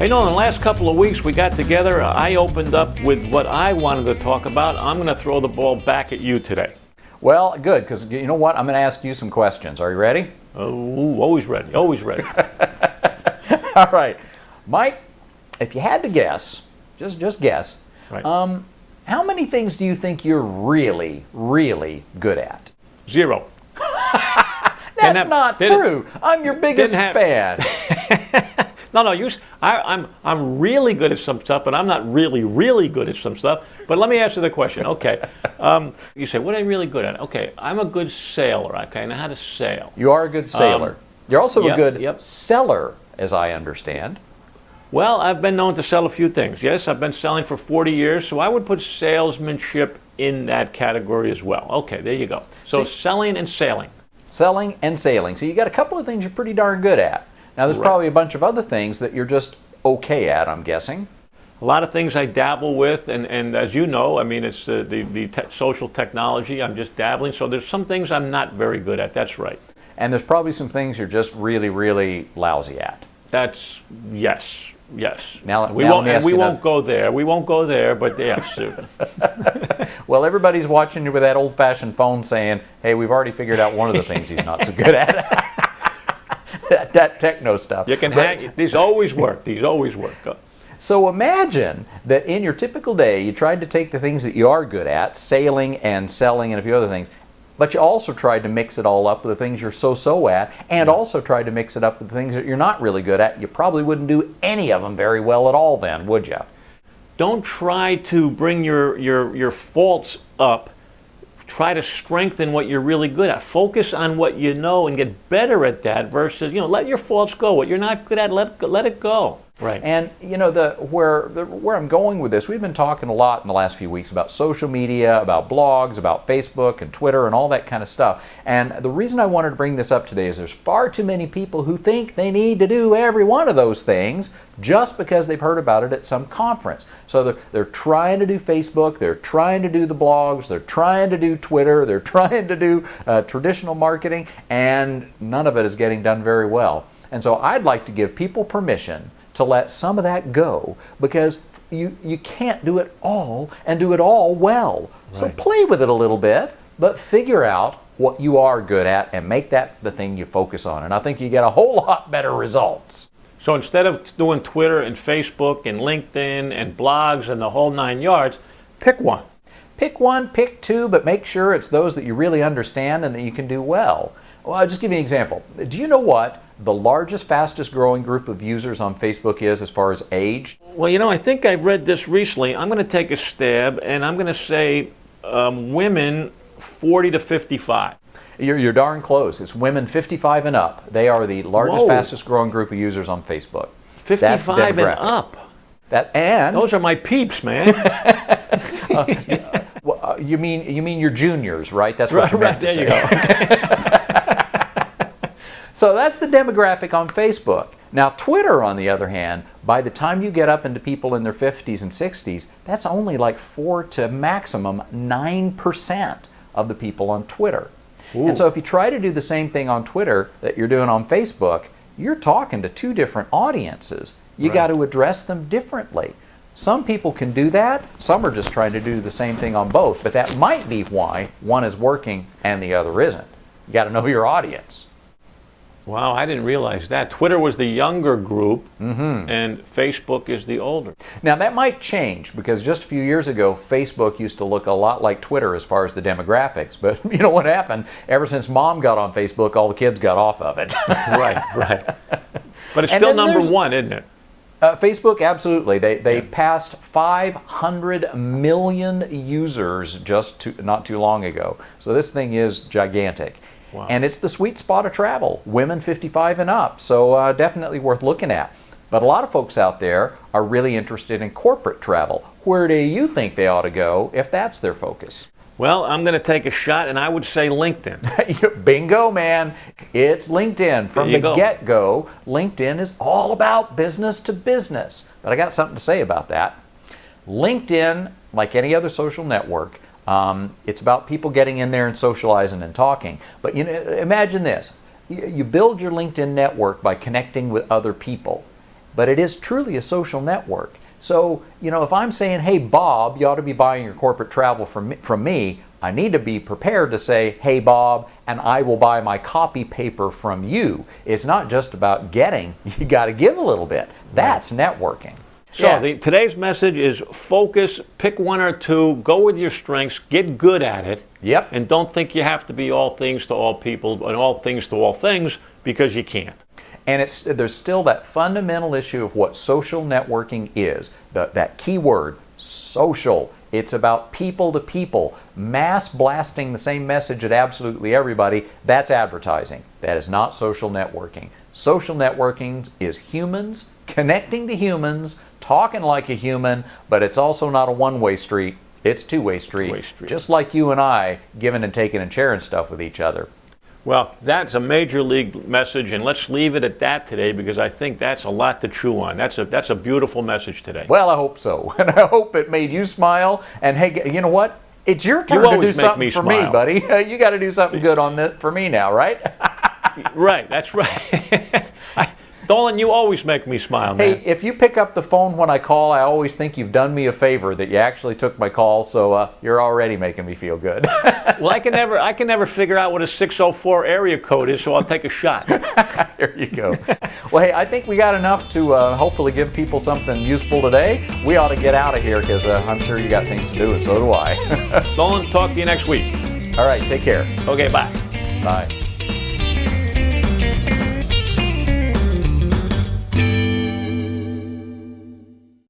Hey, Nolan, the last couple of weeks we got together. I opened up with what I wanted to talk about. I'm going to throw the ball back at you today. Well, good, because you know what? I'm going to ask you some questions. Are you ready? Oh, always ready, always ready. All right. Mike, if you had to guess, just guess, Right. how many things do you think you're really, really good at? 0. That's not true. I'm your biggest fan. No, I'm really good at some stuff, but I'm not really, really good at some stuff. But let me answer the question. Okay. You say, what am I really good at? Okay, I'm a good sailor. Okay, I know how to sail. You are a good sailor. You're also a good yep. seller, as I understand. Well, I've been known to sell a few things. Yes, I've been selling for 40 years, so I would put salesmanship in that category as well. Okay, there you go. So selling and sailing. Selling and sailing. So you got a couple of things you're pretty darn good at. Now, there's probably a bunch of other things that you're just okay at, I'm guessing. A lot of things I dabble with, and as you know, I mean, it's the social technology. I'm just dabbling, so there's some things I'm not very good at. That's right. And there's probably some things you're just really, really lousy at. That's, yes. Now, we won't go there. We won't go there, but yes. Well, everybody's watching you with that old-fashioned phone saying, hey, we've already figured out one of the things he's not so good at. that techno stuff. You can hang. These always work. So imagine that in your typical day, you tried to take the things that you are good at, sailing and selling and a few other things, but you also tried to mix it all up with the things you're so at, and also tried to mix it up with the things that you're not really good at. You probably wouldn't do any of them very well at all then, would you? Don't try to bring your faults up. Try to strengthen what you're really good at. Focus on what you know and get better at that versus, let your faults go. What you're not good at, let it go. Right. And where I'm going with this, we've been talking a lot in the last few weeks about social media, about blogs, about Facebook and Twitter and all that kind of stuff. And the reason I wanted to bring this up today is there's far too many people who think they need to do every one of those things just because they've heard about it at some conference. So they're trying to do Facebook, they're trying to do the blogs, they're trying to do Twitter, they're trying to do traditional marketing, and none of it is getting done very well. And so I'd like to give people permission to let some of that go, because you can't do it all and do it all well. Right. So play with it a little bit, but figure out what you are good at and make that the thing you focus on. And I think you get a whole lot better results. So instead of doing Twitter and Facebook and LinkedIn and blogs and the whole 9 yards, pick one. Pick one, pick two, but make sure it's those that you really understand and that you can do well. Well, I'll just give you an example. Do you know what the largest, fastest growing group of users on Facebook is as far as age? Well, I think I read this recently. I'm going to take a stab, and I'm going to say women 40 to 55. You're darn close. It's women 55 and up. They are the largest, fastest growing group of users on Facebook. 55 and up. Those are my peeps, man. You mean your juniors, right? That's what you meant to say. There you go. So that's the demographic on Facebook. Now Twitter, on the other hand, by the time you get up into people in their 50s and 60s, that's only like 4 to maximum 9% of the people on Twitter. Ooh. And so if you try to do the same thing on Twitter that you're doing on Facebook, you're talking to two different audiences. You got to address them differently. Some people can do that. Some are just trying to do the same thing on both, but that might be why one is working and the other isn't. You got to know your audience. Wow, I didn't realize that. Twitter was the younger group, and Facebook is the older. Now that might change, because just a few years ago, Facebook used to look a lot like Twitter as far as the demographics. But you know what happened? Ever since Mom got on Facebook, all the kids got off of it. Right. But it's still number one, isn't it? Facebook, absolutely. They passed 500 million users not too long ago. So this thing is gigantic. Wow. And it's the sweet spot of travel, women 55 and up, so definitely worth looking at. But a lot of folks out there are really interested in corporate travel. Where do you think they ought to go if that's their focus? Well, I'm going to take a shot, and I would say LinkedIn. Bingo, man. It's LinkedIn. From the get-go, LinkedIn is all about business to business. But I got something to say about that. LinkedIn, like any other social network, it's about people getting in there and socializing and talking. But imagine this. You build your LinkedIn network by connecting with other people. but it is truly a social network. So, if I'm saying, hey, Bob, you ought to be buying your corporate travel from me, I need to be prepared to say, hey, Bob, and I will buy my copy paper from you. It's not just about getting, you got to give a little bit. That's networking. So today's message is focus, pick one or two, go with your strengths, get good at it. Yep. And don't think you have to be all things to all people and all things to all things, because you can't. And there's still that fundamental issue of what social networking is. That key word, social. It's about people to people. Mass blasting the same message at absolutely everybody, that's advertising. That is not social networking. Social networking is humans connecting to humans, talking like a human, but it's also not a one-way street. It's a two-way street. Just like you and I, giving and taking and sharing stuff with each other. Well, that's a major league message, and let's leave it at that today, because I think that's a lot to chew on. That's a beautiful message today. Well, I hope so. And I hope it made you smile. And hey, you know what? It's your turn to do something for me, buddy. You got to do something good on this for me now, right? Right, that's right. Nolan, you always make me smile, man. Hey, if you pick up the phone when I call, I always think you've done me a favor, that you actually took my call, so you're already making me feel good. Well, I can never figure out what a 604 area code is, so I'll take a shot. There you go. Well, hey, I think we got enough to hopefully give people something useful today. We ought to get out of here, because I'm sure you got things to do, and so do I. Nolan, talk to you next week. All right, take care. Okay, bye. Bye.